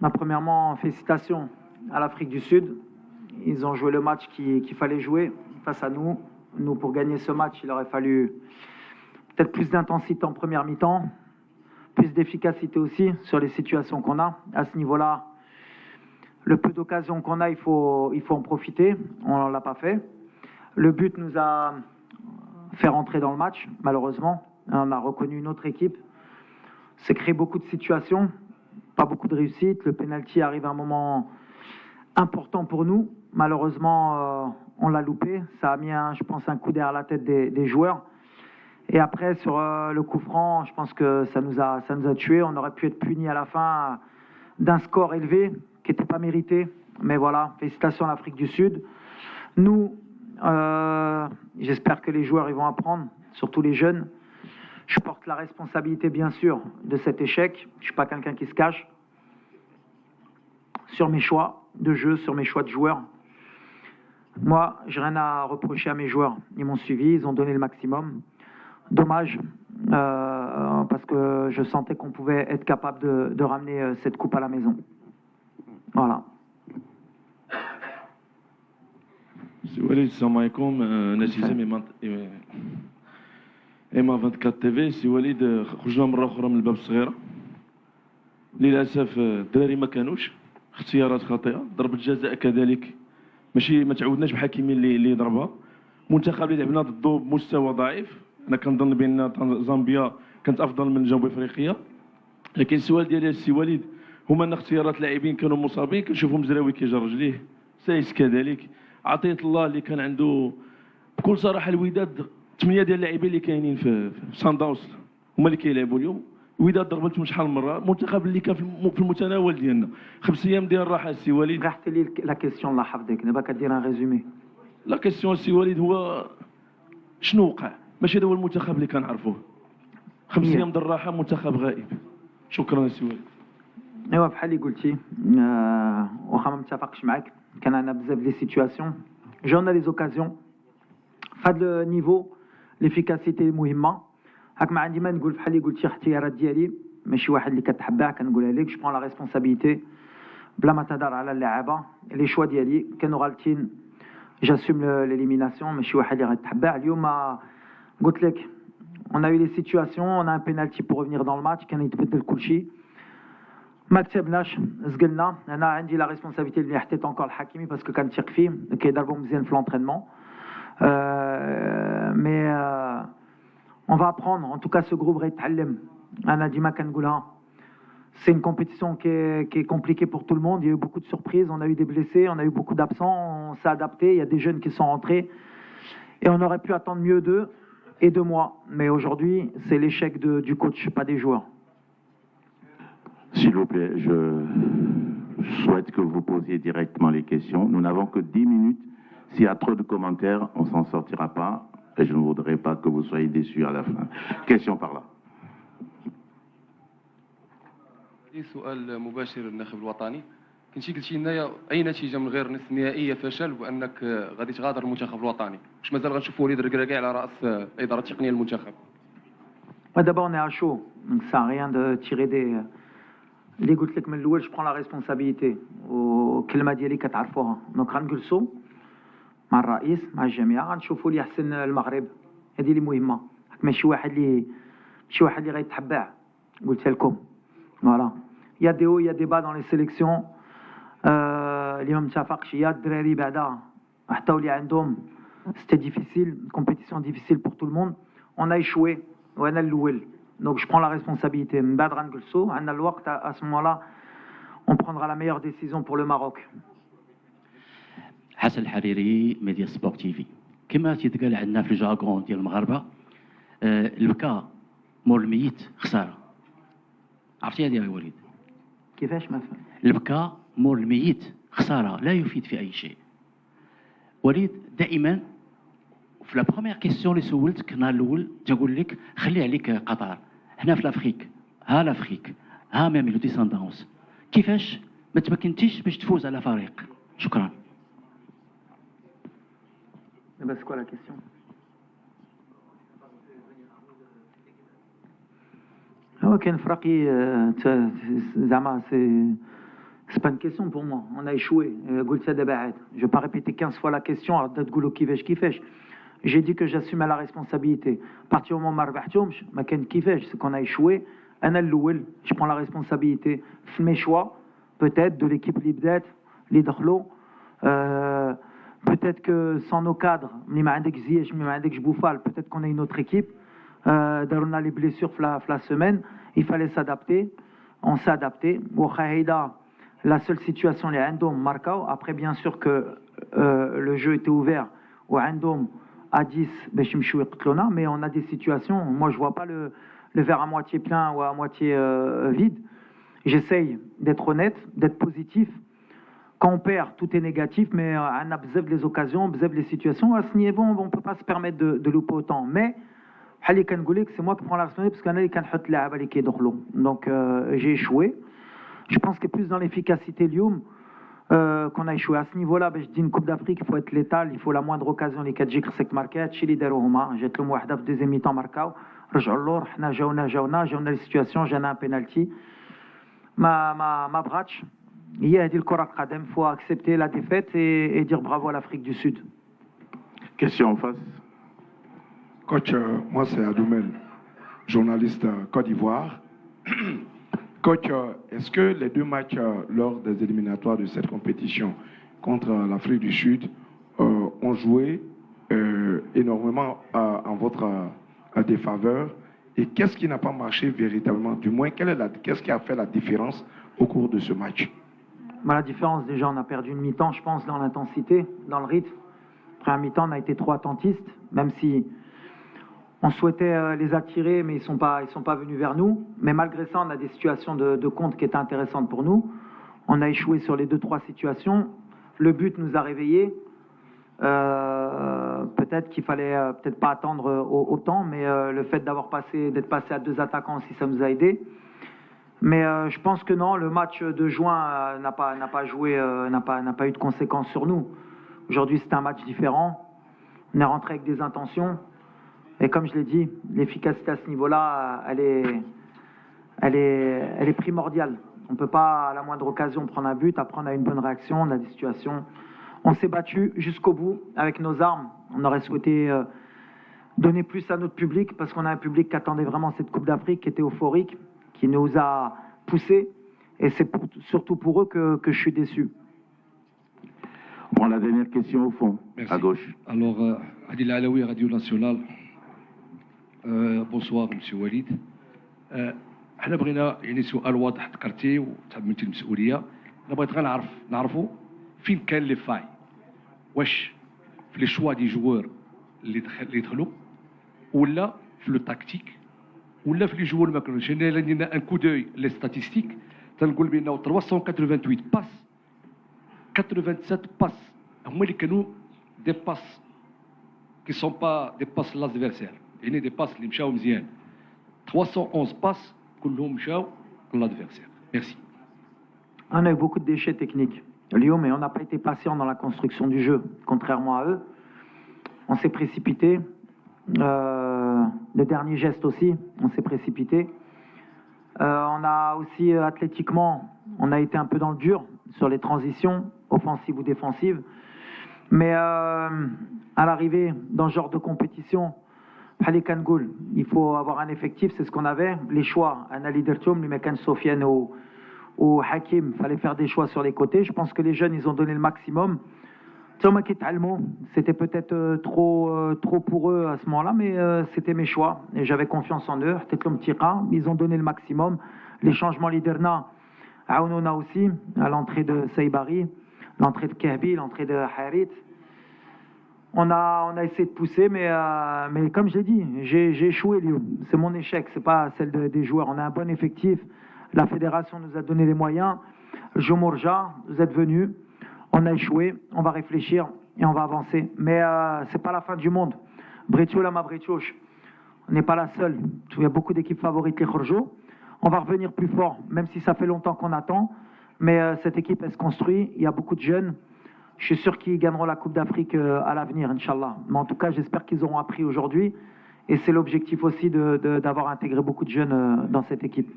Premièrement, félicitations à l'Afrique du Sud. Ils ont joué le match qu'il fallait jouer face à nous. Nous, pour gagner ce match, il aurait fallu peut-être plus d'intensité en première mi-temps, plus d'efficacité aussi sur les situations qu'on a. À ce niveau-là, le peu d'occasions qu'on a, il faut en profiter. On ne l'a pas fait. Le but nous a fait rentrer dans le match, malheureusement. On a reconnu une autre équipe. C'est créé beaucoup de situations, pas beaucoup de réussite. Le penalty arrive à un moment important pour nous. Malheureusement, on l'a loupé. Ça a mis, je pense, un coup derrière la tête des joueurs. Et après, sur le coup franc, je pense que ça nous a tués. On aurait pu être punis à la fin d'un score élevé qui n'était pas mérité. Mais voilà, félicitations à l'Afrique du Sud. Nous, j'espère que les joueurs ils vont apprendre, surtout les jeunes. Je porte la responsabilité, bien sûr, de cet échec. Je ne suis pas quelqu'un qui se cache. Sur mes choix de jeu, sur mes choix de joueurs. Moi, je n'ai rien à reprocher à mes joueurs. Ils m'ont suivi, ils ont donné le maximum. Dommage, parce que je sentais qu'on pouvait être capable de ramener cette coupe à la maison. Voilà. سي وليد السلام عليكم. انا سي زعما ايما 24 تي في. سي وليد خرجنا مره اخرى من الباب الصغيره للاسف. الدراري ما كانوش اختيارات خاطئه، ضربه جزاء كذلك ماشي ما تعودناش بحكيمين اللي ضربها. منتخب اللي لعبنا ضده بمستوى ضعيف. انا كنظن بان زامبيا كانت افضل من جنوب افريقيا. لكن السؤال ديالي السي وليد هما ان اختيارات لاعبين كانوا مصابين. كنشوفوا مزراوي كيجر رجليه، سايس كذلك، عطية الله اللي كان عنده. بكل صراحه الوداد 8 ديال اللاعبين اللي كاينين في سان داونز هما اللي كيلعبوا اليوم. الوداد ضربتهم شحال من مره، المنتخب اللي كان في المتناول ديالنا. 5 ايام ديال الراحه السي وليد. رحت لي لا كيسيون الله يحفظك، دابا كدير ان ريزومي. لا كيسيون السي وليد هو شنو وقع؟ ماشي هذا هو المنتخب اللي كنعرفوه. 5 ايام ديال الراحه، منتخب غائب. شكرا السي وليد. ايوا بحال اللي قلتي، واخا ما متفقش معاك، كان عندنا بزاف لي سيتوياسيون، جونا لي زوكازيون. فهاد النيفو ليفيكاسيتي مهمه. هاك ما عندي ما نقول، بحال اللي قلتي اختيارات ديالي ماشي واحد اللي كتحبها كنقولها لك. جو برون لا ريسبونسابيلتي بلا ما تهضر على اللعابه. لي شوا ديالي كانوا غالطين، جاسوم ليليميناسيون، ماشي واحد اللي غتحبها. اليوم قلت لك on a eu des situations, on a un penalty pour revenir dans le match, كان يتبدل كل شيء. ما كتبناش، زقلنا. انا عندي لا ريسبونسابيلتي اللي حطيت انكور الحكيمي باسكو كنثيق فيه، كيضربوا مزيان في لونترينمون. مي on va apprendre. En tout cas, ce groupe غيتعلم. انا ديما كنقولها. C'est une compétition qui est compliquée pour tout le monde. Il y a eu beaucoup de surprises, on a eu des blessés, on a eu beaucoup d'absents, on s'est adapté. Il y a des jeunes qui sont rentrés et on aurait pu attendre mieux d'eux et de moi. Mais aujourd'hui, c'est l'échec du coach, pas des joueurs. S'il vous plaît, je souhaite que vous posiez directement les questions. Nous n'avons que 10 minutes. S'il y a trop de commentaires, on ne s'en sortira pas. Et je ne voudrais pas que vous soyez déçus à la fin. Question par là. سؤال مباشر للناخب الوطني. كنتي قلتي لنا اي نتيجه من غير نصف نهائيه فشل، وانك غادي تغادر المنتخب الوطني. واش مازال غنشوفوا وليد الركراكي على راس الاداره التقنيه للمنتخب؟ D'abord, on est à chaud, donc ça sert à rien de tirer des. اللي قلت لك من الاول، je prends la responsabilité. والكلمه ديالي كتعرفوها. دونك غنجلسوا مع الرئيس مع الجميع، غنشوفوا اللي يحسن المغرب. هذه اللي مهمه. ماشي واحد اللي غيتحبع. قلتها لكم. Voilà. Il y a des hauts, il y a des bas dans les sélections. اللي ما متفقش، يا الدراري بعدا حتى اللي عندهم. C'était difficile, une compétition difficile pour tout le monde. On a échoué. وانا الاول. Donc je prends la responsabilité. من بعد غنجلسوا، عندنا الوقت. À ce moment-là, on prendra la meilleure décision pour le Maroc. حسن الحريري، ميديا سبورت تي في. كما تيتقال عندنا في الجاكون ديال المغاربه، البكاء مور الميت خساره. عرفتي هذه يا وليد؟ كيفاش ما فهم؟ البكاء مور الميت خساره، لا يفيد في اي شيء. وليد دائما في لا بروميير كيسيون اللي سولتك النهار الاول تقول لك خلي عليك قطر. هنا في لافريك، ها لافريك، ها ميمي لو ديساندونس. كيفاش ما تمكنتيش باش تفوز على فريق؟ شكرا. Mais c'est quoi la question? هو كاين فرقي زعما C'est pas une question pour moi. On a échoué. Je ne vais pas répéter 15 fois la question. J'ai dit que j'assumais la responsabilité. À partir du moment où c'est qu'on a échoué. Je prends la responsabilité. Mes choix, peut-être, de l'équipe Libdet, les Dakhlo. Peut-être que sans nos cadres, peut-être qu'on a une autre équipe. On a les blessures la semaine. Il fallait s'adapter. On s'est adapté. La seule situation, les Andom Marcao. Après, bien sûr que le jeu était ouvert au Andom à 10, mais on a des situations. Moi, je ne vois pas le verre à moitié plein ou à moitié vide. J'essaye d'être honnête, d'être positif. Quand on perd, tout est négatif, mais on a besoin les occasions, besoin les situations. À ce niveau, on ne peut pas se permettre de louper autant. Mais c'est moi qui prends la responsabilité parce que donc j'ai échoué. Je pense que plus dans l'efficacité Lyoum qu'on a échoué à ce niveau-là. Je dis une Coupe d'Afrique, il faut être létal, il faut la moindre occasion. Les 4 جيك خصك marquer. هادشي اللي داروهما. جات لهم واحده في deuxième mi-temps marquاو. رجعوا اللور. حنا جاونا les situations. جانا un penalty. ما بغاتش. هي هذه الكرة القدم. Il faut accepter la défaite et dire bravo à l'Afrique du Sud. Question en face. Coach, moi c'est Adoumel, journaliste Côte d'Ivoire. Coach, est-ce que les 2 matchs lors des éliminatoires de cette compétition contre l'Afrique du Sud ont joué énormément en votre défaveur? Et qu'est-ce qui n'a pas marché véritablement? Du moins, qu'est-ce qui a fait la différence au cours de ce match? La différence, déjà, on a perdu une mi-temps, je pense, dans l'intensité, dans le rythme. Après un mi-temps, on a été trop attentistes, même si on souhaitait les attirer, mais ils sont pas venus vers nous. Mais malgré ça, on a des situations de compte qui étaient intéressantes pour nous. On a échoué sur les 2-3 situations. Le but nous a réveillés. Peut-être qu'il fallait peut-être pas attendre autant, mais le fait d'être passé à 2 attaquants aussi, ça nous a aidés. Mais je pense que non, le match de juin n'a pas eu de conséquences sur nous. Aujourd'hui, c'est un match différent. On est rentré avec des intentions. Et comme je l'ai dit, l'efficacité à ce niveau-là, elle est primordiale. On ne peut pas, à la moindre occasion, prendre un but. Après, on a une bonne réaction, on a des situations. On s'est battu jusqu'au bout avec nos armes. On aurait souhaité donner plus à notre public parce qu'on a un public qui attendait vraiment cette Coupe d'Afrique, qui était euphorique, qui nous a poussés. Et c'est surtout pour eux que je suis déçu. Bon, la dernière question au fond, merci. À gauche. Alors, Adil Alaoui, Radio Nationale. Bonsoir, Monsieur Walid. احنا بغينا يعني سؤال واضح ذكرتيه وتحملتي المسؤوليه. انا بغيت غير نعرفوا فين كان لي فاي. واش في لي شوا دي جوار اللي دخلوا ولا في لو تاكتيك ولا في لي جوار ما كانوش. انا لدينا ان كو دوي لي ستاتيستيك تنقول بانه 388 باس 87 باس هما اللي كانوا دي باس كي سون با دي باس لادفيرسير. يعني دي باس اللي مشاو مزيان 311 باس كلهم مشاو لادفيرسير. Merci. On a eu beaucoup de déchets techniques, Lyon, mais on n'a pas été patient dans la construction du jeu, contrairement à eux. On s'est précipité. Le dernier geste aussi, on s'est précipité. On a aussi, athlétiquement, on a été un peu dans le dur sur les transitions, offensives ou défensives. Mais à l'arrivée dans ce genre de compétition, il faut avoir un effectif, c'est ce qu'on avait. Les choix, Anali Dertoum, les Mekan Sofiane ou Hakim, il fallait faire des choix sur les côtés. Je pense que les jeunes, ils ont donné le maximum. C'était peut-être trop pour eux à ce moment-là, mais c'était mes choix. Et j'avais confiance en eux. Ils ont donné le maximum. Les changements Liderna, Aounona aussi, à l'entrée de Saïbari, l'entrée de Kahbi, l'entrée de Harit. On a essayé de pousser, mais comme je l'ai dit, j'ai échoué, Lyon. C'est mon échec, c'est pas celle des joueurs. On a un bon effectif. La fédération nous a donné les moyens. Jomorja, vous êtes venus. On a échoué. On va réfléchir et on va avancer. Mais c'est pas la fin du monde. Bretiola ma Bretioch. On n'est pas la seule. Il y a beaucoup d'équipes favorites, les Khorjo. On va revenir plus fort, même si ça fait longtemps qu'on attend. Mais cette équipe, elle se construit. Il y a beaucoup de jeunes. Je suis sûr qu'ils gagneront la Coupe d'Afrique à l'avenir, Inch'Allah. Mais en tout cas, j'espère qu'ils auront appris aujourd'hui. Et c'est l'objectif aussi d'avoir intégré beaucoup de jeunes dans cette équipe.